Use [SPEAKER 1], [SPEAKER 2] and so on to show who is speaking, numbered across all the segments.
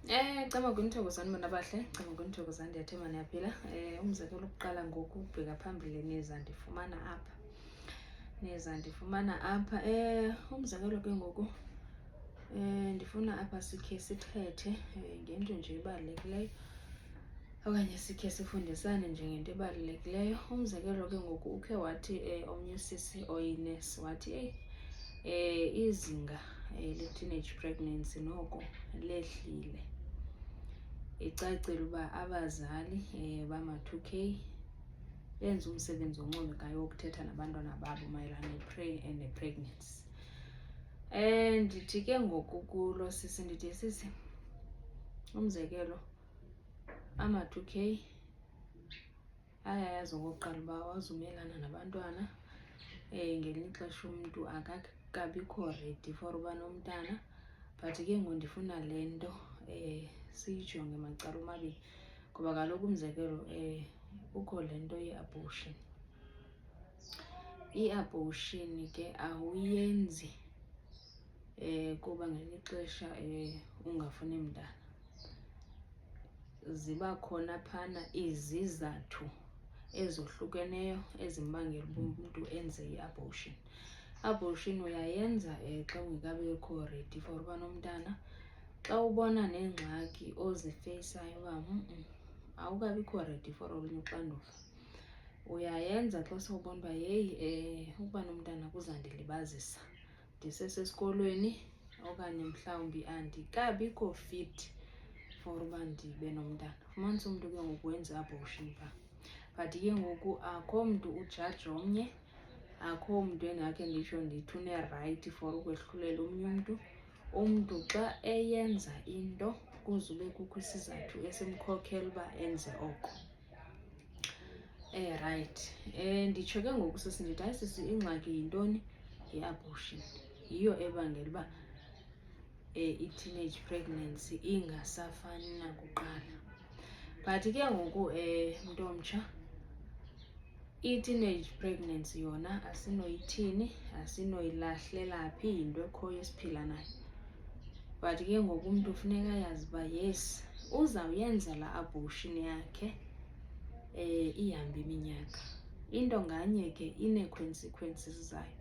[SPEAKER 1] Cama kunithokozani bana bahle, cama kunithokozani, ndiyathemba niyaphila. Umzekelo wokuqala ngoku ubheka phambili niza ndifumana apha. Umzekelo ke ngoku ndifuna apha sikhe sithethe ngento nje ebalulekileyo okanye sikhe sifundisane nje ngento ebalulekileyo. Umzekelo ke ngoku ukhe wathi omnye usisi oyinesi wathi izinga le-teenage pregnancy noko lehlile. Icacile uba abazali bama-2K benza umsebenzi oncomekayo wokuthetha nabantwana babo mayelana ne-pregnancy. Ndithi ke ngoku kulo sisi, ndithi sisi, umzekelo ama-2K ayayazi okokuqala uba awazumelana nabantwana. Ngelinye ixesha umntu akakabikho ready for uba nomntana, but ke ngoku ndifuna le nto siyijonge macala omabini. Ngoba kaloku umzekelo kukho le nto ye-abortion. I-abortion ke awuyenzi kuba ngelinye ixesha ungafuni mntana. Ziba khona phana izizathu ezohlukeneyo ezimbangela uba umntu enze i-abortion. Abortion uyayenza xa ungekabikho ready for uba nomntana, xa ubona neengxaki ozifeyisayo uba awukabikho ready for olunye uxanduva. Uyayenza xa sowubona uba yeyi ukuba nomntana kuzandilibazisa, ndisesesikolweni okanye mhlawumbi andikabikho fit for uba ndibe nomntana. Fumanise umntu ke ngoku wenza i-abortion phaa. But ke ngoku akho mntu ujaja omnye, akho mntu endingakhe nditsho ndithi une-right for ukwehlulela omnye umntu. Umntu xa eyenza into kuzube kukho isizathu esimkhokhela uba enze oko. Right. Nditsho ke ngoku sisi, ndithi hayi sisi, ingxaki yintoni? Yi-abortion. Yiyo ebangela uba i-teenage pregnancy ingasafani nakuqala. But ke ngoku mntomtsha, i-teenage pregnancy yona asinoyithini, asinoyilahlela phi, yinto ekhoyo esiphila nayo. But ke ngoku umntu funeka yazi uba yes, uzawuyenza laa abortion yakhe ihambe iminyaka. Into nganye ke inee-consequences zayo.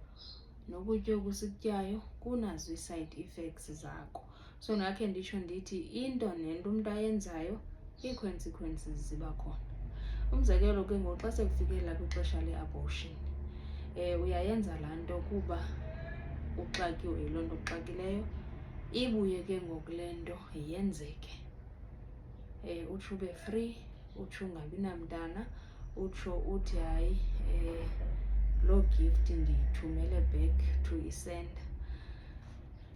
[SPEAKER 1] Nokutya oku sikutyayo kunazo ii-side effects zako. So ndingakhe nditsho ndithi into nento umntu ayenzayo, ii-consequences ziba khona. Umzekelo ke ngoku xa sekufikelela kwixesha le-abortion, uyayenza laa nto kuba uxakiwe yiloo nto uxakileyo, ibuye ke ngoku le nto yenzeke. Utsho ube free, utsho ungabi namntana, utsho uthi hayi loo gift ndiyithumele back to isenda.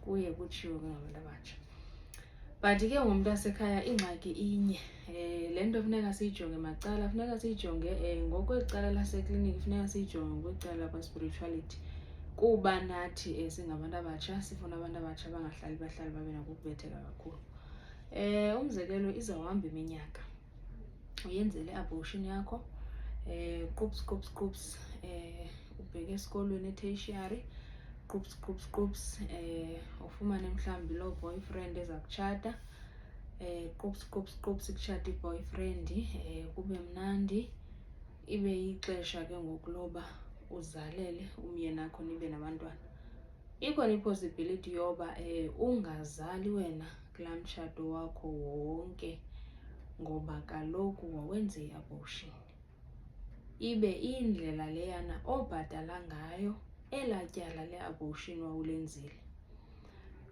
[SPEAKER 1] Kuye kutshiwo ke ngabantu abatsha. But ke ngomntu wasekhaya ingxaki inye. Le nto funeka siyijonge macala, funeka siyijonge ngokwecala lasekliniki, funeka siyijonge ngokwecala lakwa-spirituality. Kuba nathi singabantu abatsha sifuna abantu abatsha bangahlali babe nako ukubetheka kakhulu. Umzekelo izawuhamba iminyaka, uyenzele i-abortion yakho, qups, ubheke esikolweni e-tertiary, qups, ufumane mhlawumbi loo boyfriend eza kutshata, qups, kutshata i-boyfriend, kube mnandi, ibe ixesha ke ngoku loba uzalele umyenakho nibe nabantwana. Ikhona i-possibility yoba ungazali wena kulaa mtshato wakho wonke ngoba kaloku wawenza i-abortion. Ibe indlela leyana obhatala ngayo elaa tyala le-abortion wawulenzile.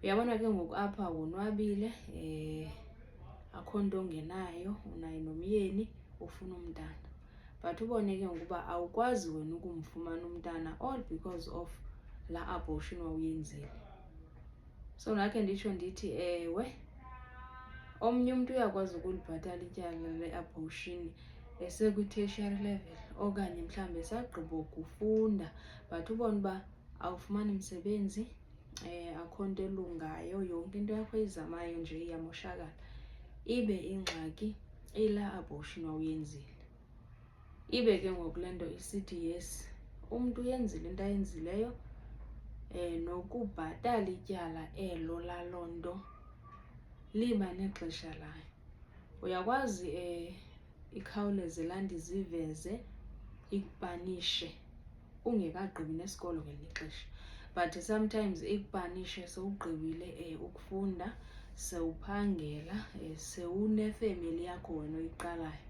[SPEAKER 1] Uyabona ke ngoku apha wonwabile, akho nto ungenayo, unaye nomyeni, ufuna umntana. But ubone ke ngoku uba awukwazi wena ukumfumana umntana all because of laa abortion wawuyenzile. So ndakhe nditsho ndithi ewe, omnye umntu uyakwazi ukulibhatala ityala le-abortion esekwi-tertiary level okanye mhlawumbi esagqiba ukufunda, but ubone uba awufumani msebenzi, akho nto elungayo, yonke into yakho oyizamayo nje iyamoshakala. Ibe ingxaki ilaa abortion wawuyenzile. Ibe ke ngoku le nto isithi yes, umntu uyenzile into ayenzileyo, nokubhatala ityala elo laloo nto liba nexesha layo. Uyakwazi ikhawuleze laa nto iziveze ikupanishe ungekagqibi nesikolo ngelinye ixesha, but sometimes ikupanishe sowugqibile ukufunda, sewuphangela, sewunefemeli yakho wena oyiqalayo,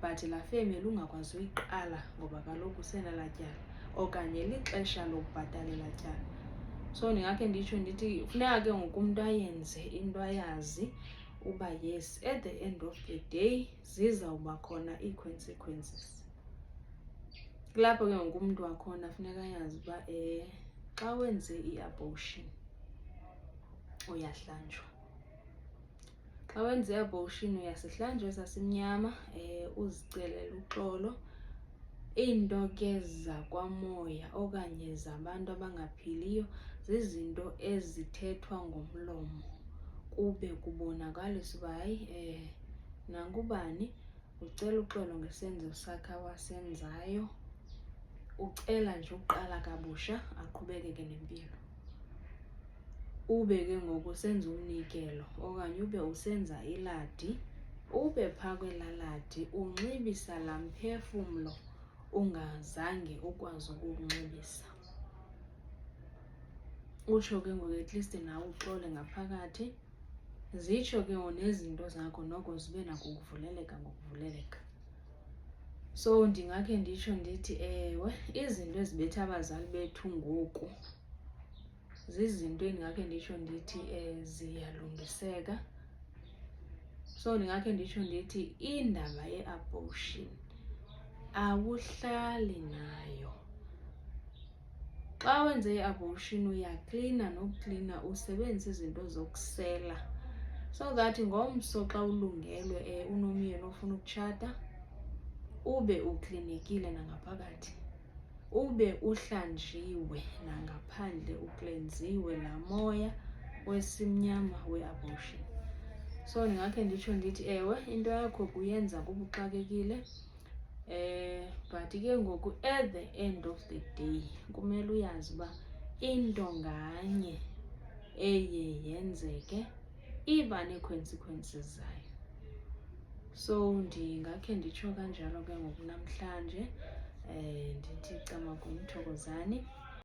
[SPEAKER 1] but laa femeli ungakwazi uyiqala ngoba kaloku usenelaa tyala okanye lixesha lokubhatala elaa tyala. So ndingakhe nditsho ndithi funeka ke ngoku umntu ayenze into ayazi uba yes, at the end of the day zizawuba khona ii-consequences. Kulapho ke ngoku umntu wakhona funeka ayazi uba xa wenze i-abortion uyahlanjwa. Xa wenze i-abortion uyasihlanjwa esasimnyama, uzicelele uxolo. Iinto ke zakwamoya okanye zabantu abangaphiliyo zizinto ezithethwa ngomlomo kube kubonakalisa uba hayi nankubani ucela uxolo ngesenzo sakhe awasenzayo, ucela nje uqala kabusha aqhubekeke nempilo. Ube ke ngoku usenza umnikelo okanye ube usenza iladi, ube phaa kwelaa ladi unxibisa laa mphefumlo ungazange ukwazi ukuwunxibisa. Utsho ke ngoku at least nawe uxole ngaphakathi, zitsho ke ngoku nezinto zakho noko zibe nako ukuvuleleka ngokuvuleleka. So ndingakhe nditsho ndithi ewe, izinto ezibetha abazali bethu ngoku zizinto endingakhe nditsho ndithi ziyalungiseka. So ndingakhe nditsho ndithi indaba ye-abortion awuhlali nayo. Xa wenze i-abortion uyaklina nokuklina, usebenzise izinto zokusela so that ngomso xa ulungelwe unomyeni ofuna ukutshata ube uklinekile nangaphakathi, ube uhlanjiwe nangaphandle, uklenziwe laa moya wesimnyama we-abortion. So ndingakhe nditsho ndithi ewe, into yakho kuyenza kuba uxakekile, but ke ngoku at the end of the day kumele uyazi uba into nganye eye yenzeke iba nee-consequences zayo. So ndingakhe nditsho kanjalo ke ngoku namhlanje, ndithi camagu mthokozani.